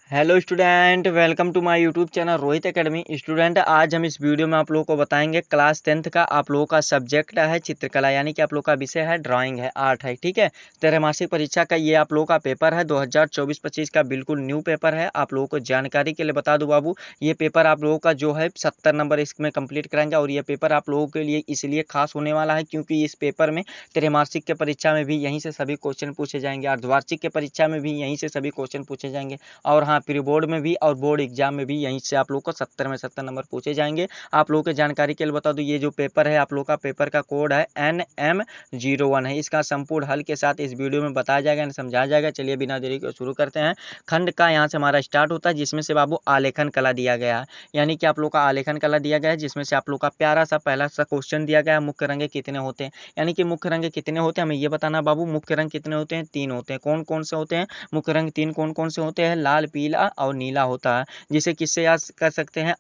Hello student, welcome to my YouTube channel Rohit Academy. Student, आज हम इस वीडियो में आप लोगों को बताएंगे क्लास 10th का आप लोगों का सब्जेक्ट है चित्रकला, यानी कि आप लोगों का विषय है ड्राइंग है, आर्ट है। ठीक है, त्रैमासिक परीक्षा का ये आप लोगों का पेपर है 2024-25 का, बिल्कुल न्यू पेपर है। आप लोगों को जानकारी के लिए बता दूं बाबू, ये पेपर आप लोगों का जो है 70 नंबर इसमें कंप्लीट कराएंगे। और ये पेपर आप लोगों के लिए इसलिए खास होने वाला है क्योंकि इस पेपर में त्रैमासिक के परीक्षा में भी यहीं से सभी क्वेश्चन पूछे जाएंगे, अर्धवार्षिक के परीक्षा में भी यहीं से सभी क्वेश्चन पूछे जाएंगे, और हाँ, प्री बोर्ड में भी और बोर्ड एग्जाम में भी यहीं से आप लोग को 70 में 70 नंबर पूछे जाएंगे। आप लोगों के जानकारी के लिए बता दूं, ये जो पेपर है आप लोग का पेपर का कोड है NM01 है। इसका संपूर्ण हल के साथ इस वीडियो में बताया जाएगा, समझाया जाएगा। चलिए बिना देरी के शुरू करते हैं। खंड का यहाँ से हमारा स्टार्ट होता है, जिसमें से बाबू आलेखन कला दिया गया है, यानी कि आप लोग का आलेखन कला दिया गया है, जिसमें से आप लोग का प्यारा सा पहला सा क्वेश्चन दिया गया है, मुख्य रंग कितने होते हैं। यानी कि मुख्य रंग कितने होते हैं हमें ये बताना बाबू। मुख्य रंग कितने होते हैं? 3 होते हैं। कौन कौन से होते हैं मुख्य रंग? 3 कौन कौन से होते हैं? लाल, पीला और नीला होता है। जिसे किससे याद कर सकते हैं?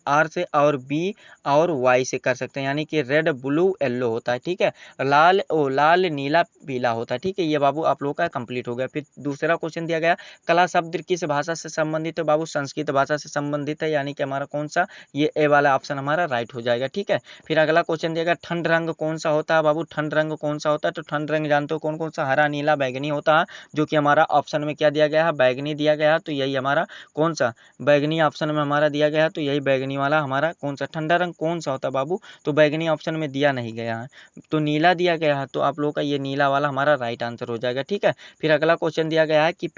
आर से और बी और वाई से कर सकते हैं, यानी कि रेड, ब्लू, येलो होता है। ठीक है, लाल, नीला, पीला होता है। ठीक है, ये बाबू आप लोगों का कंप्लीट हो गया। फिर दूसरा क्वेश्चन दिया गया, कला शब्द किस भाषा से संबंधित है बाबू? संस्कृत भाषा से संबंधित है, यानी कि हमारा कौन सा? ये ए वाला ऑप्शन हमारा राइट हो जाएगा। ठीक है, फिर अगला क्वेश्चन दिया गया, ठंड रंग कौन सा होता है बाबू? ठंड रंग कौन सा होता है? तो ठंड रंग जानते हो कौन कौन सा? हरा, नीला, बैगनी होता है, जो कि हमारा ऑप्शन में क्या दिया गया है? बैगनी दिया गया है। तो यही हमारा कौन सा? बैगनी ऑप्शन में हमारा दिया गया है, तो यही बैगनी वाला हमारा कौन सा? ठंडा रंग कौन सा होता है बाबू? तो बैगनी ऑप्शन में दिया नहीं गया है, तो नीला दिया गया है। तो आप लोगों का ये नीला वाला हमारा राइट आंसर हो जाएगा। ठीक है, फिर अगला क्वेश्चन दिया गया है कि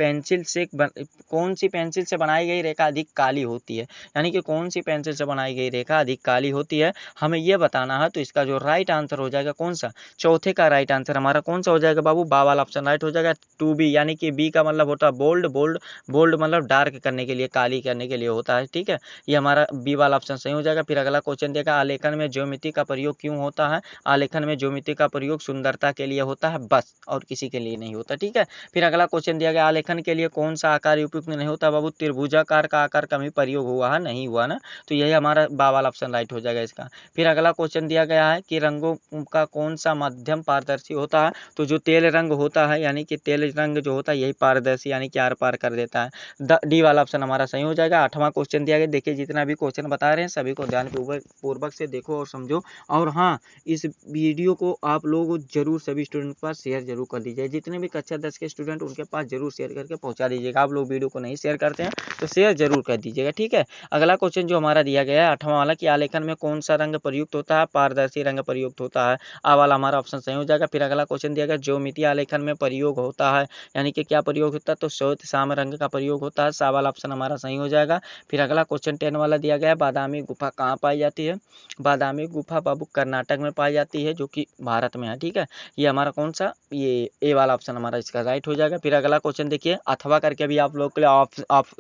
कौन सी पेंसिल से बनाई गई रेखा अधिक काली होती है, यानी कि कौन सी पेंसिल से बनाई गई रेखा अधिक काली होती है, हमें यह बताना है। तो इसका जो राइट आंसर हो जाएगा कौन सा? चौथे का राइट आंसर हमारा कौन सा हो जाएगा बाबू? बा वाला ऑप्शन राइट हो जाएगा। 2B, यानी कि बी का मतलब होता है बोल्ड। बोल्ड मतलब डार्क करने के लिए, काली करने के लिए होता है। ठीक है, ये हमारा बी वाला ऑप्शन सही हो जाएगा। फिर अगला क्वेश्चन देगा, आलेखन में ज्योमिति का प्रयोग क्यों होता है? आलेखन में ज्योमिति का प्रयोग सुंदरता के लिए होता है, बस, और किसी के लिए नहीं होता। ठीक है, फिर अगला क्वेश्चन दिया गया, आलेखन के लिए कौन सा आकार उपयुक्त नहीं होता बाबू? त्रिभुजाकार का आकार का भी प्रयोग हुआ है, नहीं हुआ ना, तो यही हमारा बा वाला ऑप्शन राइट हो जाएगा इसका। फिर अगला क्वेश्चन दिया गया है कि रंगों का कौन सा माध्यम पारदर्शी होता है? तो जो तेल रंग होता है, यानी कि तेल रंग जो होता है यही पारदर्शी, यानी कि आर पार कर देता है। डी वाला ऑप्शन हमारा सही हो जाएगा। 8वां क्वेश्चन दिया गया, देखिए जितना भी क्वेश्चन बता रहे हैं सभी को ध्यान पूर्वक से देखो और समझो। और हाँ, इस वीडियो को आप लोग जरूर सभी स्टूडेंट के पास शेयर जरूर कर दीजिए। जितने भी कक्षा 10 के स्टूडेंट उनके पास जरूर शेयर करके पहुंचा दीजिएगा। आप लोग वीडियो को नहीं शेयर करते हैं तो शेयर जरूर कर दीजिएगा। ठीक है, अगला क्वेश्चन जो हमारा दिया गया है 8वां वाला, कि आलेखन में कौन सा रंग प्रयुक्त होता है? पारदर्शी रंग प्रयुक्त होता है, आ वाला हमारा ऑप्शन सही हो जाएगा। फिर अगला क्वेश्चन दिया गया, ज्योमिति आलेखन में प्रयोग होता है, यानी कि क्या प्रयोग होता है? तो श्वेत श्याम रंग का प्रयोग होता है, सा वाला ऑप्शन हमारा सही हो जाएगा। फिर अगला क्वेश्चन 10 वाला दिया गया है, बादामी गुफा कहाँ पाई जाती है? बादामी गुफा बाबू कर्नाटक में पाई जाती है, जो कि भारत में है। ठीक है, ये हमारा कौन सा? ये ए वाला ऑप्शन हमारा इसका राइट हो जाएगा। फिर अगला क्वेश्चन देखिए, अथवा करके भी आप लोग के लिए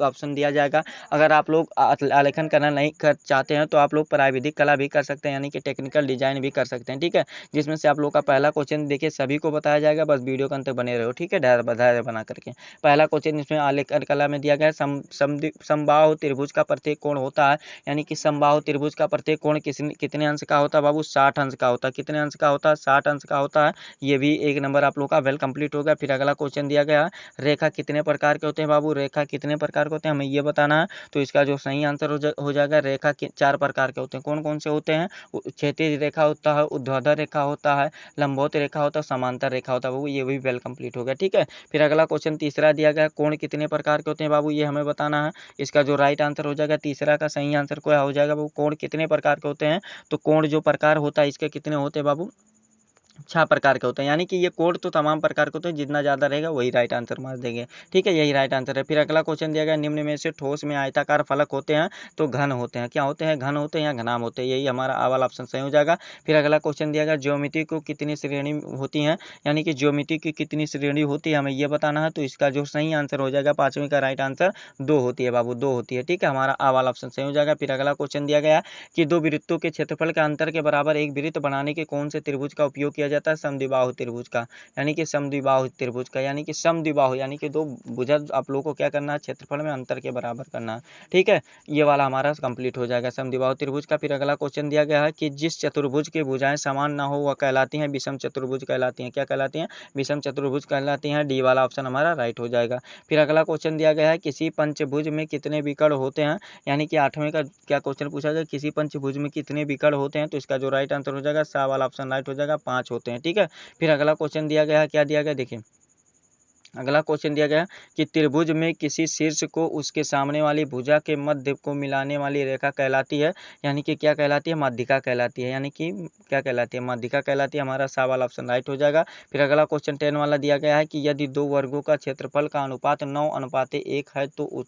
ऑप्शन दिया जाएगा। अगर आप लोग आलेखन करना नहीं कर चाहते हैं तो आप लोग प्राविधिक कला भी कर सकते हैं, यानी कि टेक्निकल डिजाइन भी कर सकते हैं। ठीक है, जिसमें से आप लोग का पहला क्वेश्चन देखिए सभी को बताया जाएगा, बस वीडियो के अंत तक बने रहो। ठीक है, धैर्य बना करके। पहला क्वेश्चन इसमें आलेखन कला में दिया गया है, समबाहु त्रिभुज का प्रत्येक कोण होता है, यानी कि समबाहु त्रिभुज का प्रत्येक कोण कितने अंश का होता है बाबू? 60 अंश का होता है। कितने अंश का होता है? 60 अंश का होता है। ये भी एक नंबर आप लोग का वेल कंप्लीट हो गया। फिर अगला क्वेश्चन दिया गया, रेखा कितने प्रकार के होते हैं बाबू? रेखा कितने प्रकार के होते हैं हमें ये बताना है। तो इसका जो सही आंसर हो जाएगा, रेखा 4 प्रकार के होते हैं। कौन कौन से होते हैं? क्षैतिज रेखा होता है, ऊर्ध्वाधर रेखा होता है, लंबवत रेखा होता है, समांतर रेखा होता है बाबू। ये भी वेल कंप्लीट हो गया। ठीक है, फिर अगला क्वेश्चन तीसरा दिया गया, कोण कितने प्रकार के होते हैं बाबू? ये हमें बताना है। इसका जो राइट आंसर हो जाएगा, तीसरा का सही आंसर क्या हो जाएगा बाबू? कोण कितने प्रकार के होते हैं? तो कोण जो प्रकार होता है इसके कितने होते हैं बाबू? 6 प्रकार के होते हैं, यानी कि ये कोड तो तमाम प्रकार के होते हैं, जितना ज़्यादा रहेगा वही राइट आंसर मार देंगे। ठीक है, यही राइट आंसर है। फिर अगला क्वेश्चन दिया गया, निम्न में से ठोस में आयताकार फलक होते हैं तो घन होते हैं, क्या होते हैं? घन होते हैं या घनाम होते हैं, यही हमारा आ वाला ऑप्शन सही हो जाएगा। फिर अगला क्वेश्चन दिया गया, ज्योमिति को कितनी श्रेणी होती हैं, यानी कि ज्योमिति की कितनी श्रेणी होती है हमें ये बताना है। तो इसका जो सही आंसर हो जाएगा 5वीं का राइट आंसर 2 होती है बाबू, 2 होती है। ठीक है, हमारा आ वाला ऑप्शन सही हो जाएगा। फिर अगला क्वेश्चन दिया गया कि 2 वृत्तों के क्षेत्रफल के अंतर के बराबर एक वृत्त बनाने के कौन से त्रिभुज का उपयोग किया किया जाता है समद्विबाहु त्रिभुज का, यानी कि समद्विबाहु त्रिभुज का, यानी कि समद्विबाहु यानी कि दो भुजा आप लोगों को क्या करना है, क्षेत्रफल में अंतर के बराबर करना है। ठीक है, ये वाला हमारा कंप्लीट हो जाएगा समद्विबाहु त्रिभुज का। फिर अगला क्वेश्चन दिया गया है कि जिस चतुर्भुज की भुजाएं समान ना हो वह कहलाती हैं विषम चतुर्भुज कहलाती हैं। क्या कहलाती हैं? विषम चतुर्भुज कहलाती हैं। डी वाला ऑप्शन हमारा राइट हो जाएगा। फिर अगला क्वेश्चन दिया गया है किसी पंचभुज में कितने विकर्ण होते हैं, यानी कि 8वें का क्या क्वेश्चन पूछा गया, किसी पंचभुज में कितने विकर्ण होते हैं, तो इसका जो राइट आंसर हो जाएगा सा वाला ऑप्शन राइट हो जाएगा, 5 होते हैं। ठीक है, फिर अगला क्वेश्चन दिया गया है, क्या दिया गया देखिए, अगला क्वेश्चन दिया गया कि त्रिभुज में किसी शीर्ष को उसके सामने वाली भुजा के मध्य को मिलाने वाली रेखा कहलाती है, यानी कि क्या कहलाती है, माध्यिका कहलाती है, यानी कि क्या कहलाती है, माध्यिका कहलाती है। हमारा सा वाला ऑप्शन राइट हो जाएगा। फिर अगला क्वेश्चन 10 वाला दिया गया है कि यदि दो वर्गों का क्षेत्रफल का अनुपात 9:1 है तो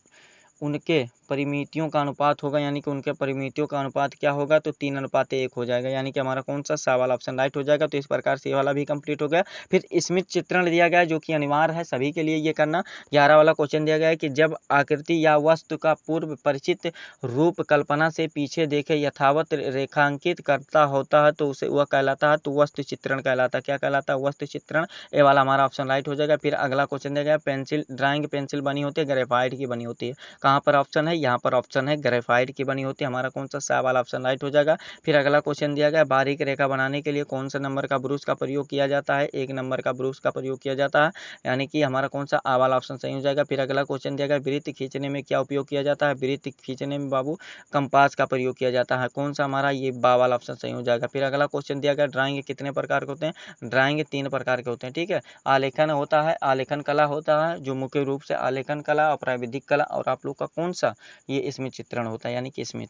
उनके परिमितियों का अनुपात होगा, यानी कि उनके परिमितियों का अनुपात क्या होगा, तो 3:1 हो जाएगा, यानी कि हमारा कौन सा सा वाला ऑप्शन राइट हो जाएगा। तो इस प्रकार से ये वाला भी कंप्लीट हो गया। फिर स्मित चित्रण दिया गया है जो कि अनिवार्य है सभी के लिए ये करना। 11 वाला क्वेश्चन दिया गया है कि जब आकृति या वस्तु का पूर्व परिचित रूप कल्पना से पीछे देखे यथावत रेखांकित करता होता है तो उसे वह कहलाता है, तो वस्तु चित्रण कहलाता है। क्या कहलाता है? वस्तु चित्रण। ए वाला हमारा ऑप्शन राइट हो जाएगा। फिर अगला क्वेश्चन दिया गया पेंसिल ड्राइंग पेंसिल बनी होती है, ग्रेफाइट की बनी होती है। कहाँ पर ऑप्शन है? यहाँ पर ऑप्शन है ग्रेफाइट की बनी होती है। हमारा कौन सा वाला ऑप्शन राइट हो जाएगा। फिर अगला क्वेश्चन दिया गया बारीक रेखा बनाने के लिए कौन सा नंबर का ब्रूश का प्रयोग किया जाता है? 1 नंबर का ब्रूश का प्रयोग किया जाता है, यानी कि हमारा कौन सा आ वाला ऑप्शन सही हो जाएगा। फिर अगला क्वेश्चन दिया गया वृत्त खींचने में क्या उपयोग किया जाता है? वृत्त खींचने में बाबू कंपास का प्रयोग किया जाता है। कौन सा हमारा ये बा वाला ऑप्शन सही हो जाएगा। फिर अगला क्वेश्चन दिया गया ड्राइंग कितने प्रकार के होते हैं? ड्राइंग 3 प्रकार के होते हैं। ठीक है, आलेखन होता है, आलेखन कला होता है जो मुख्य रूप से आलेखन कला और प्राविधिक कला, और आप लोग का कौन सा ये इसमें चित्रण होता है, यानी कि इसमें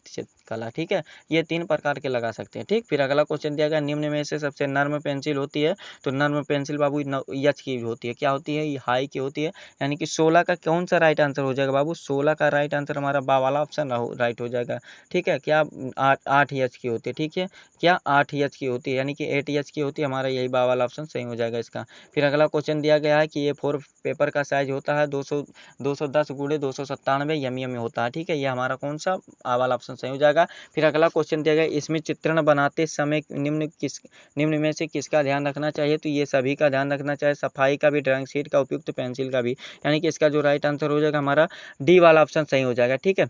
कला। ठीक है, ये 3 प्रकार के लगा सकते हैं। ठीक, फिर अगला क्वेश्चन दिया गया निम्न में से सबसे नर्म पेंसिल होती है, तो नर्म पेंसिल बाबू एच की होती है। क्या होती है? ये हाई की होती है, यानी कि 16 का कौन सा राइट आंसर हो जाएगा बाबू? 16 का राइट आंसर हमारा बा वाला ऑप्शन राइट हो जाएगा। ठीक है, क्या 8 एच की होती है। ठीक है, क्या 8 एच की होती है, यानी कि 8 एच की होती है। हमारा यही बा वाला ऑप्शन सही हो जाएगा इसका। फिर अगला क्वेश्चन दिया गया है कि ये 4 पेपर का साइज होता है 210 गुणे 297 mm में होता है। ठीक है, ये हमारा कौन सा आ वाला ऑप्शन सही हो जाएगा। फिर अगला क्वेश्चन दिया गया इसमें चित्रण बनाते समय निम्न में से किसका ध्यान रखना चाहिए? तो ये सभी का ध्यान रखना चाहिए, सफाई का भी, ड्राइंग शीट का, उपयुक्त पेंसिल का भी, यानी कि इसका जो राइट आंसर हो जाएगा हमारा डी वाला ऑप्शन सही हो जाएगा। ठीक है,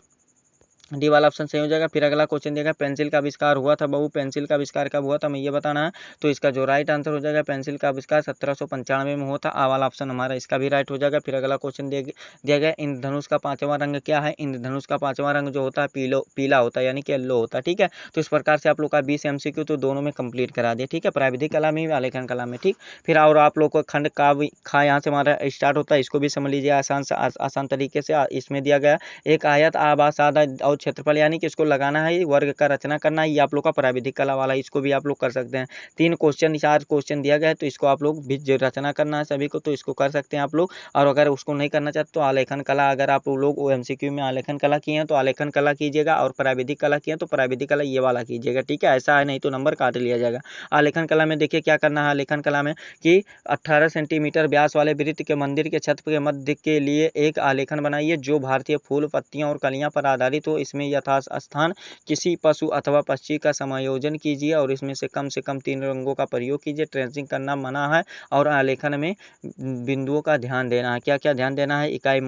डी वाला ऑप्शन सही हो जाएगा। फिर अगला क्वेश्चन देगा पेंसिल का आविष्कार हुआ था बाबू, पेंसिल का आविष्कार कब हुआ था मैं ये बताना है, तो इसका जो राइट आंसर हो जाएगा पेंसिल का आविष्कार 1795 में हुआ था। आ वाला ऑप्शन हमारा इसका भी राइट हो जाएगा। फिर अगला क्वेश्चन दिया गया इंद्रधनुष का 5वां रंग क्या है? इंद्रधनुष का 5वां रंग जो होता है पीला होता है, यानी कि येलो होता है। ठीक है, तो इस प्रकार से आप लोग का 20 MCQ तो दोनों में कंप्लीट करा दिया। ठीक है, प्राविधिक कला में, आलेखन कला में। ठीक, फिर और आप लोग को खंड का खा यहाँ से हमारा स्टार्ट होता है, इसको भी समझ लीजिए आसान तरीके से। इसमें दिया गया एक आयत आबास आधा और क्षेत्रफल, यानी कि इसको लगाना है, वर्ग का रचना करना है, ये आप लोग का प्राविधिक कला वाला, इसको भी आप लोग कर सकते हैं। 4 क्वेश्चन दिया गया है, तो इसको आप लोग भी जो रचना करना है सभी को, तो इसको कर सकते हैं आप लोग। और अगर उसको नहीं करना चाहते तो आलेखन कला, अगर आप लोग MCQ में आलेखन कला किए हैं तो आलेखन कला कीजिएगा, और प्राविधिक कला किए हैं तो प्राविधिक कला ये वाला कीजिएगा। ठीक है, ऐसा है, नहीं तो नंबर काट लिया जाएगा। आलेखन कला में देखिए क्या करना है, आलेखन कला में कि 18 सेंटीमीटर व्यास वाले वृत्त के मंदिर के छत के मध्य के लिए एक आलेखन बनाइए जो भारतीय फूल, पत्तियां और कलियां पर आधारित हो। इसमें यथास्थान किसी पशु अथवा पक्षी का समायोजन कीजिए और इसमें से कम 3 रंगों का प्रयोग कीजिए। ट्रेसिंग करना मना है, और आलेखन में बिंदुओं का ध्यान देना है। क्या क्या ध्यान देना है? इकाई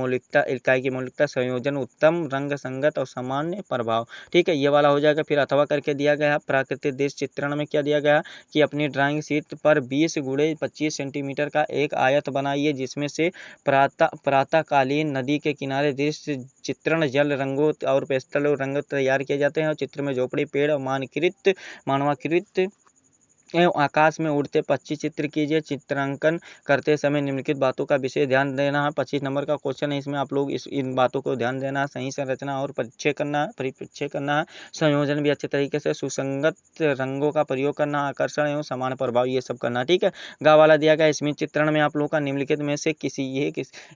की मौलिकता, संयोजन, उत्तम रंग संगत और सामान्य प्रभाव। ठीक है, ये वाला हो जाएगा। फिर अथवा करके दिया गया प्राकृतिक दृश्य चित्रण में क्या दिया गया कि अपनी ड्राइंग शीट पर 20 गुणे 25 सेंटीमीटर का एक आयत बनाइए जिसमें से प्रातःकालीन नदी के किनारे दृश्य चित्रण, जल रंगों और पेस्टल रंग तैयार किए जाते हैं, और चित्र में झोपड़ी, पेड़ और मानवाकृत एवं आकाश में उड़ते पक्षी चित्र कीजिए। चित्रांकन करते समय निम्नलिखित बातों का विशेष ध्यान देना है। 25 नंबर का क्वेश्चन है, इसमें आप लोग इन बातों को ध्यान देना है। सही संरचना और परिचय करना है, संयोजन भी अच्छे तरीके से, सुसंगत रंगों का प्रयोग करना, आकर्षण एवं समान प्रभाव, ये सब करना। ठीक है, गा वाला दिया गया स्मिथ चित्रण में आप लोगों का निम्नलिखित में से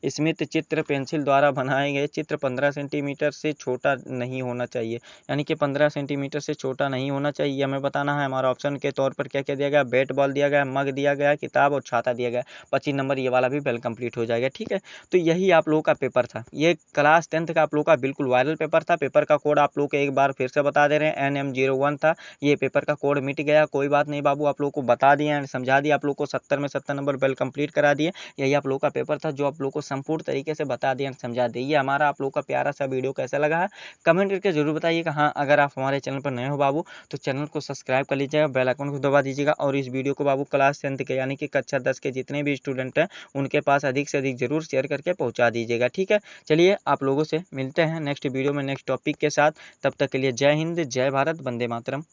स्मिथ चित्र पेंसिल द्वारा बनाए गए चित्र 15 सेंटीमीटर से छोटा नहीं होना चाहिए, यानी कि 15 सेंटीमीटर से छोटा नहीं होना चाहिए, हमें बताना है। हमारा ऑप्शन के तौर पर क्या क्या दिया गया, बैट बॉल दिया गया, मग दिया गया, किताब और छाता दिया गया। 25 नंबर ये वाला भी वेल कंप्लीट हो जाएगा। ठीक है, तो यही आप लोगों का पेपर था। ये क्लास 10th का आप लोगों का बिल्कुल वायरल पेपर था। पेपर का कोड आप लोग को एक बार फिर से बता दे रहे हैं, NM01 था। ये पेपर का कोड मिट गया, कोई बात नहीं बाबू, आप लोग को बता दिए एंड समझा दिया। आप लोग को 70 में 70 नंबर वेल कंप्लीट करा दिए। यही आप लोग का पेपर था जो आप लोग को संपूर्ण तरीके से बता दिया एंड समझा दिए। ये हमारा आप लोग का प्यारा सा वीडियो कैसा लगा है कमेंट करके जरूर बताइएगा। हाँ, अगर आप हमारे चैनल पर नए हो बाबू तो चैनल को सब्सक्राइब कर लीजिएगा, बेल आइकन को दबा दीजिएगा और इस वीडियो को बाबू क्लास 10th के यानी कि कक्षा 10 के जितने भी स्टूडेंट हैं उनके पास अधिक से अधिक जरूर शेयर करके पहुंचा दीजिएगा। ठीक है, चलिए आप लोगों से मिलते हैं नेक्स्ट वीडियो में नेक्स्ट टॉपिक के साथ। तब तक के लिए जय हिंद, जय भारत, वंदे मातरम।